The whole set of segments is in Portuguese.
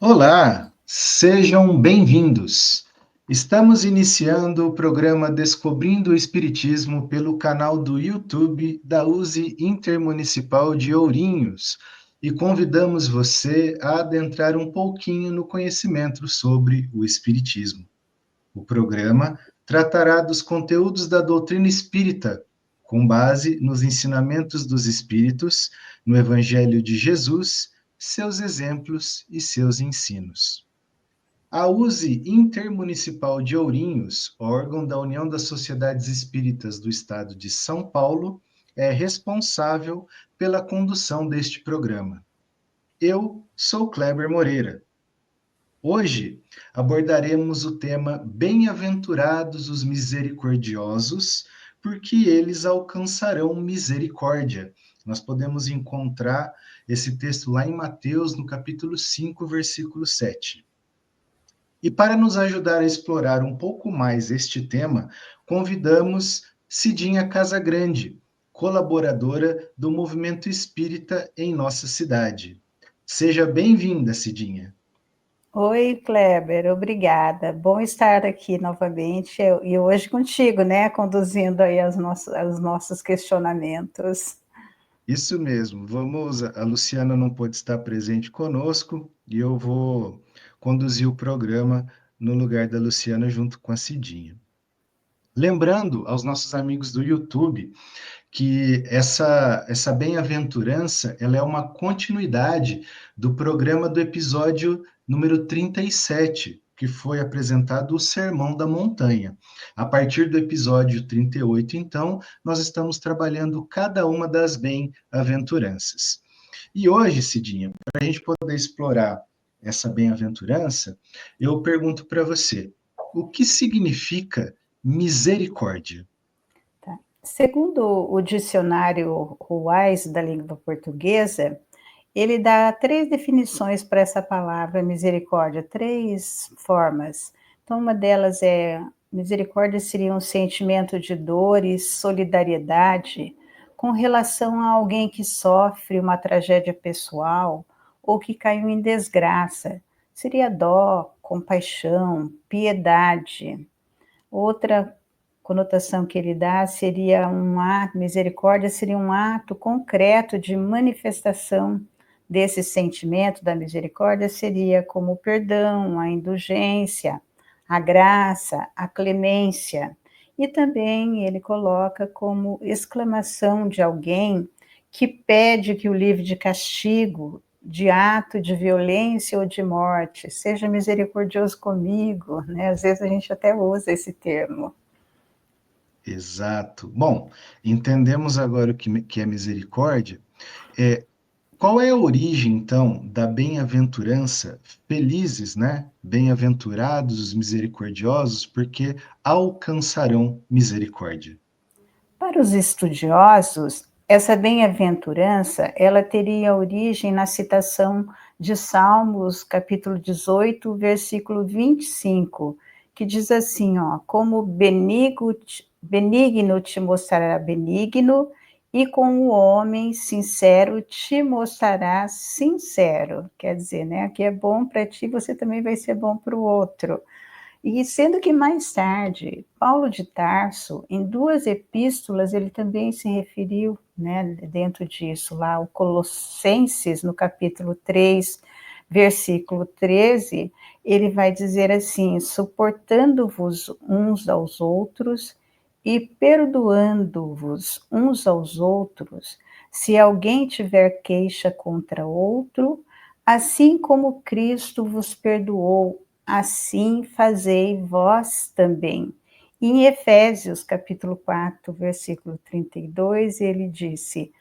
Olá, sejam bem-vindos. Estamos iniciando o programa Descobrindo o Espiritismo pelo canal do YouTube da USE Intermunicipal de Ourinhos e convidamos você a adentrar um pouquinho no conhecimento sobre o Espiritismo. O programa tratará dos conteúdos da doutrina espírita, com base nos ensinamentos dos Espíritos, no Evangelho de Jesus, seus exemplos e seus ensinos. A USE Intermunicipal de Ourinhos, órgão da União das Sociedades Espíritas do Estado de São Paulo, é responsável pela condução deste programa. Eu sou Kleber Moreira. Hoje abordaremos o tema Bem-aventurados os misericordiosos, porque eles alcançarão misericórdia. Nós podemos encontrar esse texto lá em Mateus, no capítulo 5, versículo 7. E para nos ajudar a explorar um pouco mais este tema, convidamos Cidinha Casagrande, colaboradora do Movimento Espírita em nossa cidade. Seja bem-vinda, Cidinha. Oi, Kleber, obrigada. Bom estar aqui novamente e hoje contigo, né? Conduzindo aí os nossos questionamentos. Isso mesmo. A Luciana não pôde estar presente conosco e eu vou conduzir o programa no lugar da Luciana junto com a Cidinha. Lembrando aos nossos amigos do YouTube que essa bem-aventurança, ela é uma continuidade do programa do episódio número 37, que foi apresentado o Sermão da Montanha. A partir do episódio 38, então, nós estamos trabalhando cada uma das bem-aventuranças. E hoje, Cidinha, para a gente poder explorar essa bem-aventurança, eu pergunto para você, o que significa misericórdia? Tá? Segundo o dicionário Wise da língua portuguesa, ele dá três definições para essa palavra misericórdia, três formas. Então, uma delas é: misericórdia seria um sentimento de dor e solidariedade com relação a alguém que sofre uma tragédia pessoal ou que caiu em desgraça. Seria dó, compaixão, piedade. Outra conotação que ele dá seria um ato, misericórdia seria um ato concreto de manifestação desse sentimento da misericórdia, seria como o perdão, a indulgência, a graça, a clemência. E também ele coloca como exclamação de alguém que pede que o livre de castigo, de ato de violência ou de morte, seja misericordioso comigo, né? Às vezes a gente até usa esse termo. Exato. Bom, entendemos agora que é misericórdia. É, qual é a origem, então, da bem-aventurança? Felizes, né? Bem-aventurados os misericordiosos, porque alcançarão misericórdia. Para os estudiosos, essa bem-aventurança, ela teria origem na citação de Salmos, capítulo 18, versículo 25, que diz assim, ó: como benigno te mostrará benigno, e com o homem sincero te mostrará sincero. Quer dizer, né, que é bom para ti, você também vai ser bom para o outro. E sendo que mais tarde, Paulo de Tarso, em duas epístolas, ele também se referiu, né, dentro disso, lá, o Colossenses, no capítulo 3, versículo 13, ele vai dizer assim: suportando-vos uns aos outros e perdoando-vos uns aos outros, se alguém tiver queixa contra outro, assim como Cristo vos perdoou, assim fazei vós também. E em Efésios, capítulo 4, versículo 32, ele disse: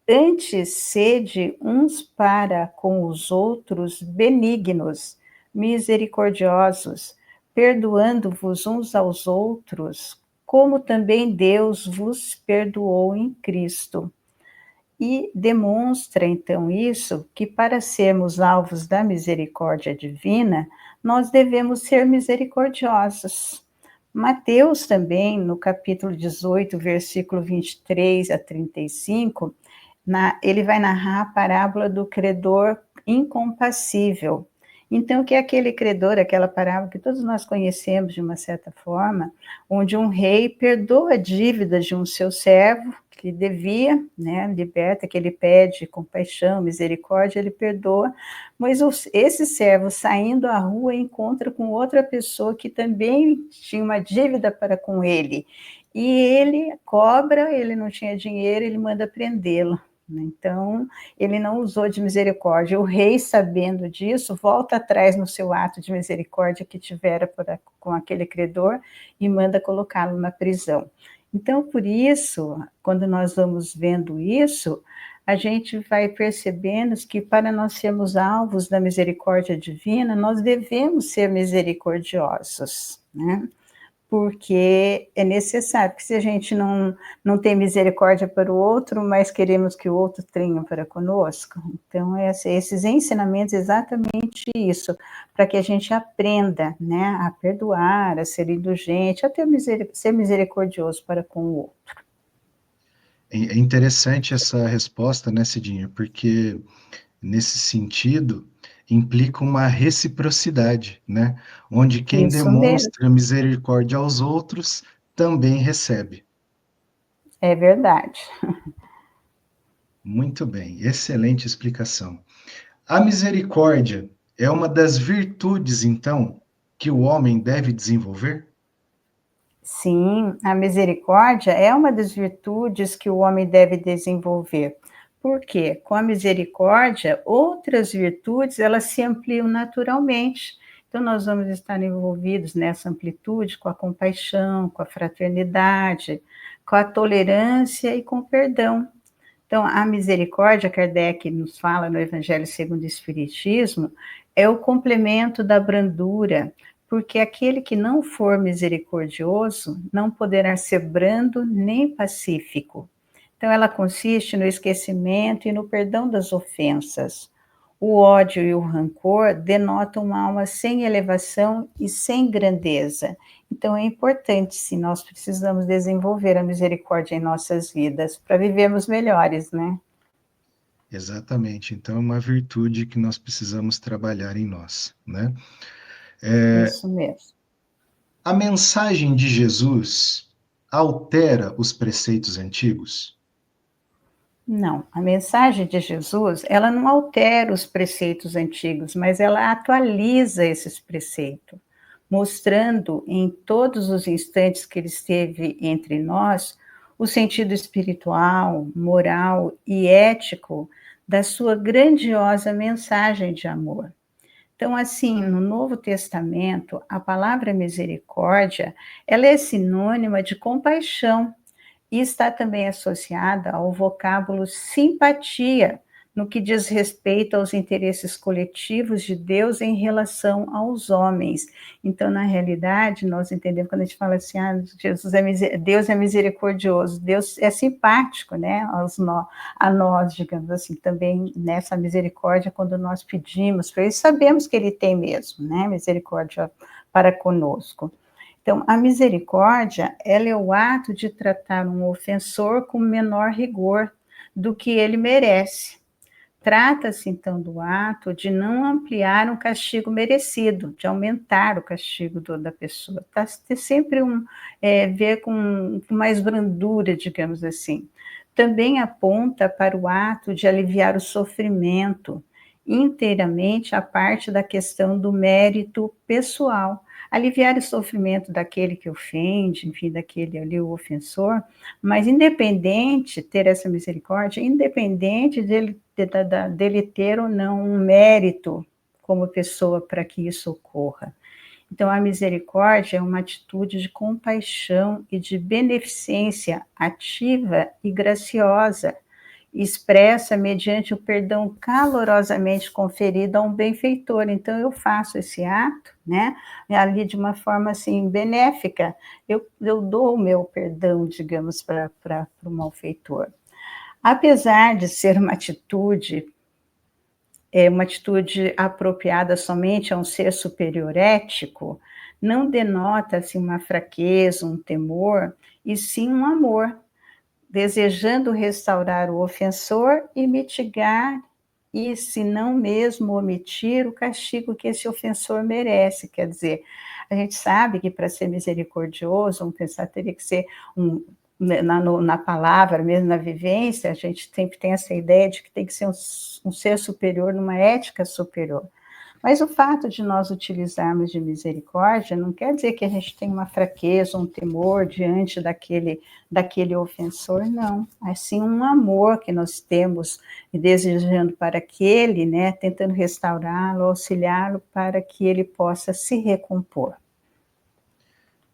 antes sede uns para com os outros benignos, misericordiosos, perdoando-vos uns aos outros, como também Deus vos perdoou em Cristo. E demonstra então isso, que para sermos alvos da misericórdia divina, nós devemos ser misericordiosos. Mateus também, no capítulo 18, versículo 23 a 35, ele vai narrar a parábola do credor incompassível. Então, que é aquele credor, aquela parábola que todos nós conhecemos de uma certa forma, onde um rei perdoa a dívida de um seu servo que devia, né, liberta, que ele pede compaixão, misericórdia, ele perdoa, mas esse servo saindo à rua encontra com outra pessoa que também tinha uma dívida para com ele, e ele cobra, ele não tinha dinheiro, ele manda prendê-lo. Então, ele não usou de misericórdia. O rei, sabendo disso, volta atrás no seu ato de misericórdia que tivera com aquele credor e manda colocá-lo na prisão. Então, por isso, quando nós vamos vendo isso, a gente vai percebendo que para nós sermos alvos da misericórdia divina, nós devemos ser misericordiosos, né? Porque é necessário, porque se a gente não tem misericórdia para o outro, mas queremos que o outro tenha para conosco. Então, esses ensinamentos, exatamente isso, para que a gente aprenda, né, a perdoar, a ser indulgente, a ser misericordioso para com o outro. É interessante essa resposta, né, Cidinha? Porque nesse sentido implica uma reciprocidade, né? Onde quem Isso mesmo, demonstra misericórdia aos outros também recebe. é verdade. Muito bem, excelente explicação. A misericórdia é uma das virtudes, então, que o homem deve desenvolver? Sim, a misericórdia é uma das virtudes que o homem deve desenvolver. Por quê? Com a misericórdia, outras virtudes, elas se ampliam naturalmente. Então, nós vamos estar envolvidos nessa amplitude com a compaixão, com a fraternidade, com a tolerância e com o perdão. Então, a misericórdia, Kardec nos fala no Evangelho segundo o Espiritismo, é o complemento da brandura, porque aquele que não for misericordioso não poderá ser brando nem pacífico. Então, ela consiste no esquecimento e no perdão das ofensas. O ódio e o rancor denotam uma alma sem elevação e sem grandeza. Então, é importante, sim, nós precisamos desenvolver a misericórdia em nossas vidas para vivermos melhores, né? Exatamente. Então, é uma virtude que nós precisamos trabalhar em nós, né? Isso mesmo. A mensagem de Jesus altera os preceitos antigos? Não, a mensagem de Jesus, ela não altera os preceitos antigos, mas ela atualiza esses preceitos, mostrando em todos os instantes que ele esteve entre nós o sentido espiritual, moral e ético da sua grandiosa mensagem de amor. Então, assim, no Novo Testamento, a palavra misericórdia, ela é sinônima de compaixão, e está também associada ao vocábulo simpatia, no que diz respeito aos interesses coletivos de Deus em relação aos homens. Então, na realidade, nós entendemos quando a gente fala assim, Deus é misericordioso, Deus é simpático, né, a nós, digamos assim, também nessa misericórdia, quando nós pedimos para ele, sabemos que ele tem mesmo, né, misericórdia para conosco. Então, a misericórdia, ela é o ato de tratar um ofensor com menor rigor do que ele merece. Trata-se, então, do ato de não ampliar um castigo merecido, de aumentar o castigo da pessoa. Tá, ter sempre ver com mais brandura, digamos assim. Também aponta para o ato de aliviar o sofrimento, inteiramente a parte da questão do mérito pessoal. Aliviar o sofrimento daquele que ofende, enfim, daquele ali, o ofensor, mas independente, ter essa misericórdia, independente dele ter ou não um mérito como pessoa para que isso ocorra. Então, a misericórdia é uma atitude de compaixão e de beneficência ativa e graciosa, expressa mediante o perdão calorosamente conferido a um benfeitor. Então, eu faço esse ato, né, ali de uma forma, assim, benéfica, eu dou o meu perdão, digamos, para o malfeitor. Apesar de ser uma atitude apropriada somente a um ser superior ético, não denota, assim, uma fraqueza, um temor, e sim um amor, desejando restaurar o ofensor e mitigar e, se não mesmo omitir, o castigo que esse ofensor merece. Quer dizer, a gente sabe que para ser misericordioso, vamos pensar, teria que ser na palavra, mesmo na vivência, a gente sempre tem essa ideia de que tem que ser um ser superior, numa ética superior. Mas o fato de nós utilizarmos de misericórdia não quer dizer que a gente tem uma fraqueza, um temor diante daquele ofensor, não. É sim um amor que nós temos e desejando para aquele, né, tentando restaurá-lo, auxiliá-lo para que ele possa se recompor.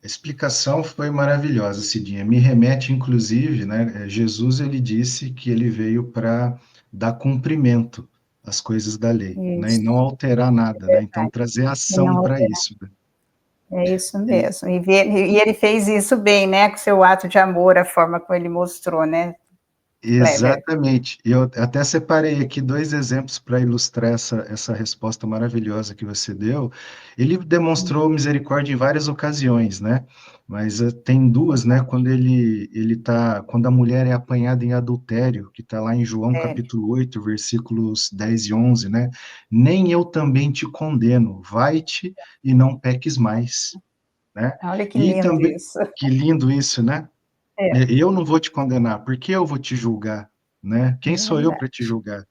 A explicação foi maravilhosa, Cidinha. Me remete, inclusive, né? Jesus ele disse que ele veio para dar cumprimento às coisas da lei, né? E Isso, não alterar nada, né? Então trazer e ação não, para isso, né? é isso E, mesmo. E ele fez isso bem, né, com seu ato de amor, a forma como ele mostrou, né, Kleber? Exatamente. Eu até separei aqui dois exemplos para ilustrar essa resposta maravilhosa que você deu. Ele demonstrou misericórdia em várias ocasiões, né? Mas tem duas, né? Quando a mulher é apanhada em adultério, que está lá em João É, capítulo 8, versículos 10 e 11, né? Nem eu também te condeno, vai-te e não peques mais, né? olha que E lindo também, isso. que lindo isso, né? É, Eu não vou te condenar, porque eu vou te julgar, né? é Quem sou eu para te verdade. julgar?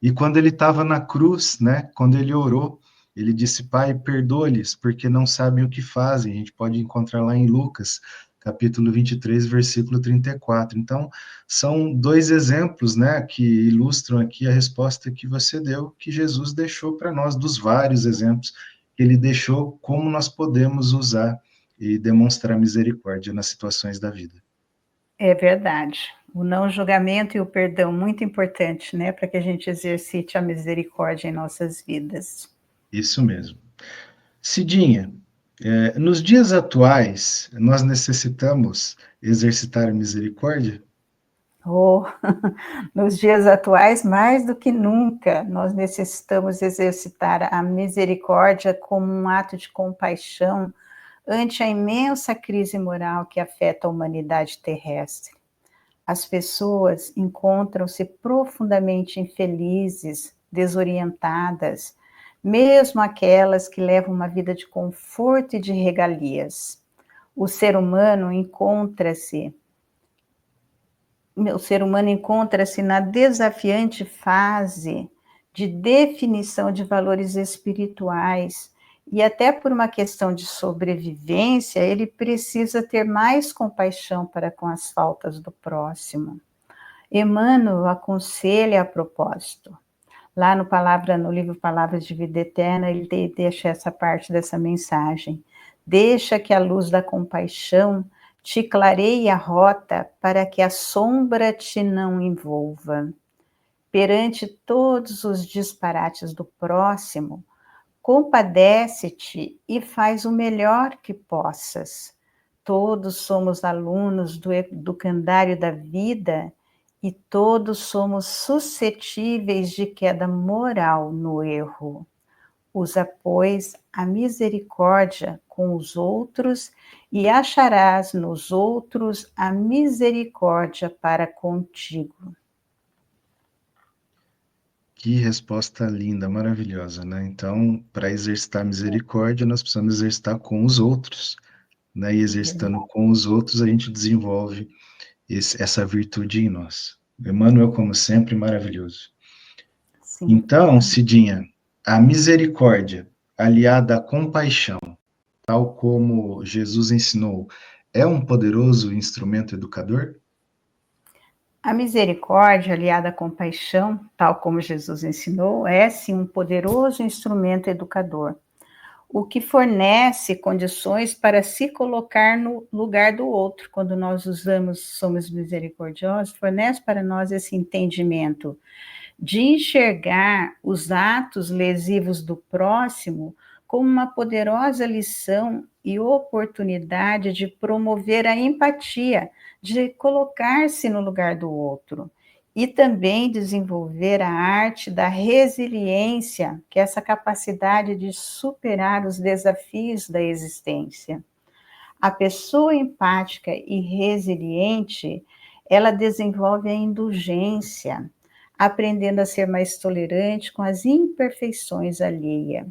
E quando ele estava na cruz, né? Quando ele orou, ele disse: Pai, perdoa-lhes, porque não sabem o que fazem. A gente pode encontrar lá em Lucas, capítulo 23, versículo 34. Então, são dois exemplos, né, que ilustram aqui a resposta que você deu, que Jesus deixou para nós, dos vários exemplos que ele deixou, como nós podemos usar e demonstrar misericórdia nas situações da vida. É verdade. O não julgamento e o perdão, muito importante, né, para que a gente exercite a misericórdia em nossas vidas. Isso mesmo. Cidinha, nos dias atuais, nós necessitamos exercitar a misericórdia? Oh, nos dias atuais, mais do que nunca, nós necessitamos exercitar a misericórdia como um ato de compaixão ante a imensa crise moral que afeta a humanidade terrestre. As pessoas encontram-se profundamente infelizes, desorientadas, mesmo aquelas que levam uma vida de conforto e de regalias. O ser humano encontra-se o ser humano encontra-se na desafiante fase de definição de valores espirituais e até por uma questão de sobrevivência, ele precisa ter mais compaixão para com as faltas do próximo. Emmanuel aconselha a propósito. Lá no livro Palavras de Vida Eterna, ele deixa essa parte dessa mensagem. Deixa que a luz da compaixão te clareie a rota para que a sombra te não envolva. Perante todos os disparates do próximo, compadece-te e faz o melhor que possas. Todos somos alunos do educandário da vida e todos somos suscetíveis de queda moral no erro. Usa, pois, a misericórdia com os outros e acharás nos outros a misericórdia para contigo. Que resposta linda, maravilhosa, né? Então, para exercitar misericórdia, nós precisamos exercitar com os outros, né? E exercitando com os outros, a gente desenvolve essa virtude em nós. Emmanuel, como sempre, maravilhoso. Sim. Então, Cidinha, a misericórdia aliada à compaixão, tal como Jesus ensinou, é um poderoso instrumento educador? A misericórdia, aliada à compaixão, tal como Jesus ensinou, é sim um poderoso instrumento educador, o que fornece condições para se colocar no lugar do outro. Quando nós somos misericordiosos, fornece para nós esse entendimento de enxergar os atos lesivos do próximo como uma poderosa lição e oportunidade de promover a empatia, de colocar-se no lugar do outro. E também desenvolver a arte da resiliência, que é essa capacidade de superar os desafios da existência. A pessoa empática e resiliente, ela desenvolve a indulgência, aprendendo a ser mais tolerante com as imperfeições alheias.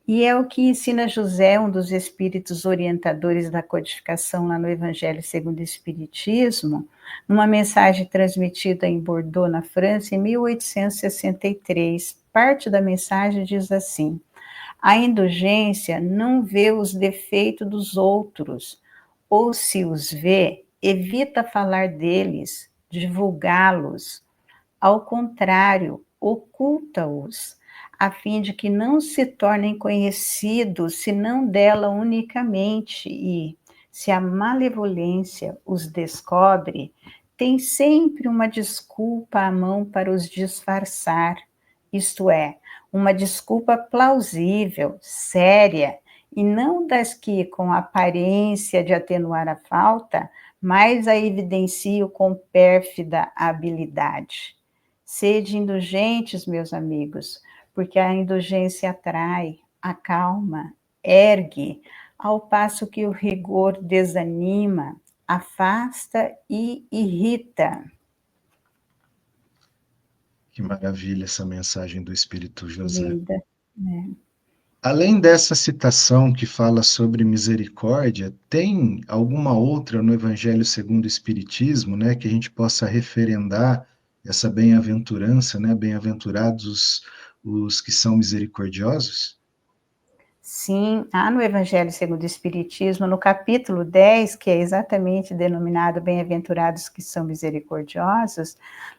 E é o que ensina José, um dos espíritos orientadores da codificação lá no Evangelho segundo o Espiritismo, numa mensagem transmitida em Bordeaux, na França, em 1863. Parte da mensagem diz assim: a indulgência não vê os defeitos dos outros, ou se os vê, evita falar deles, divulgá-los. Ao contrário, oculta-os, a fim de que não se tornem conhecidos senão dela unicamente e, se a malevolência os descobre, tem sempre uma desculpa à mão para os disfarçar, isto é, uma desculpa plausível, séria, e não das que, com aparência de atenuar a falta, mais a evidenciam com pérfida habilidade. Sede indulgentes, meus amigos, porque a indulgência atrai, acalma, ergue, ao passo que o rigor desanima, afasta e irrita. Que maravilha essa mensagem do Espírito José. Linda, né? Além dessa citação que fala sobre misericórdia, tem alguma outra no Evangelho segundo o Espiritismo, né, que a gente possa referendar essa bem-aventurança, né? Bem-aventurados os que são misericordiosos? Sim, há no Evangelho segundo o Espiritismo, no capítulo 10, que é exatamente denominado Bem-aventurados que são misericordiosos,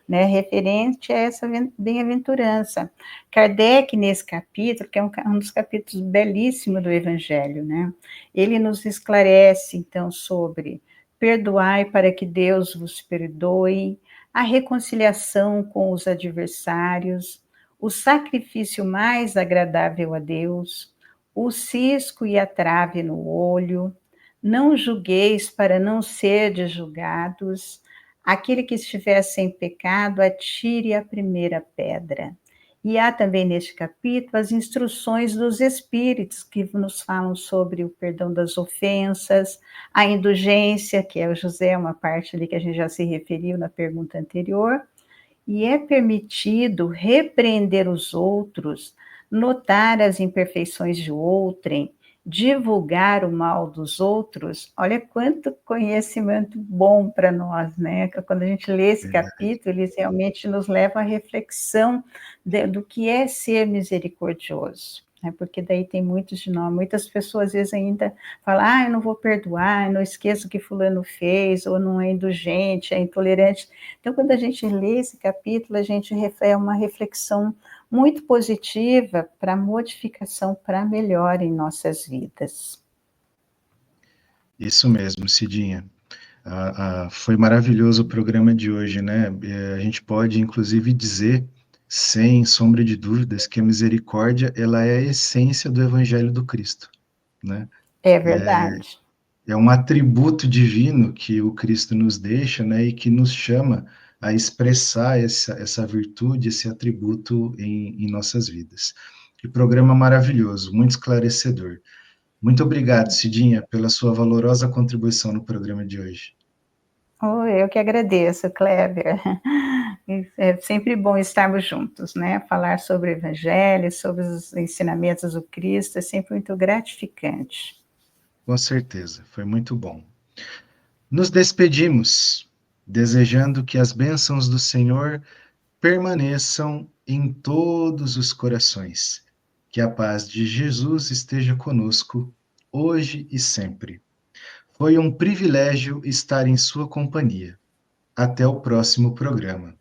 né, referente a essa bem-aventurança. Kardec, nesse capítulo, que é um dos capítulos belíssimos do Evangelho, né, ele nos esclarece, então, sobre perdoai para que Deus vos perdoe, a reconciliação com os adversários, o sacrifício mais agradável a Deus, o cisco e a trave no olho, não julgueis para não serdes julgados, aquele que estiver sem pecado, atire a primeira pedra. E há também neste capítulo as instruções dos espíritos que nos falam sobre o perdão das ofensas, a indulgência, que é o José, uma parte ali que a gente já se referiu na pergunta anterior, e é permitido repreender os outros, notar as imperfeições de outrem, divulgar o mal dos outros. Olha quanto conhecimento bom para nós, né? Quando a gente lê esse capítulo, eles realmente nos levam à reflexão do que é ser misericordioso. Porque daí tem muitos de nós, muitas pessoas às vezes ainda falam, eu não vou perdoar, não esqueço o que fulano fez, ou não é indulgente, é intolerante. Então, quando a gente lê esse capítulo, a gente é uma reflexão muito positiva para modificação, para melhor em nossas vidas. Isso mesmo, Cidinha. Foi maravilhoso o programa de hoje, né? A gente pode, inclusive, dizer, sem sombra de dúvidas, que a misericórdia, ela é a essência do Evangelho do Cristo, né? É verdade. É um atributo divino que o Cristo nos deixa, né? E que nos chama a expressar essa virtude, esse atributo em nossas vidas. Que programa maravilhoso, muito esclarecedor. Muito obrigado, Cidinha, pela sua valorosa contribuição no programa de hoje. Oh, eu que agradeço, Kleber. É sempre bom estarmos juntos, né? Falar sobre o Evangelho, sobre os ensinamentos do Cristo, é sempre muito gratificante. Com certeza, foi muito bom. Nos despedimos, desejando que as bênçãos do Senhor permaneçam em todos os corações. Que a paz de Jesus esteja conosco, hoje e sempre. Foi um privilégio estar em sua companhia. Até o próximo programa.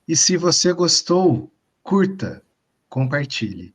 E se você gostou, curta, compartilhe.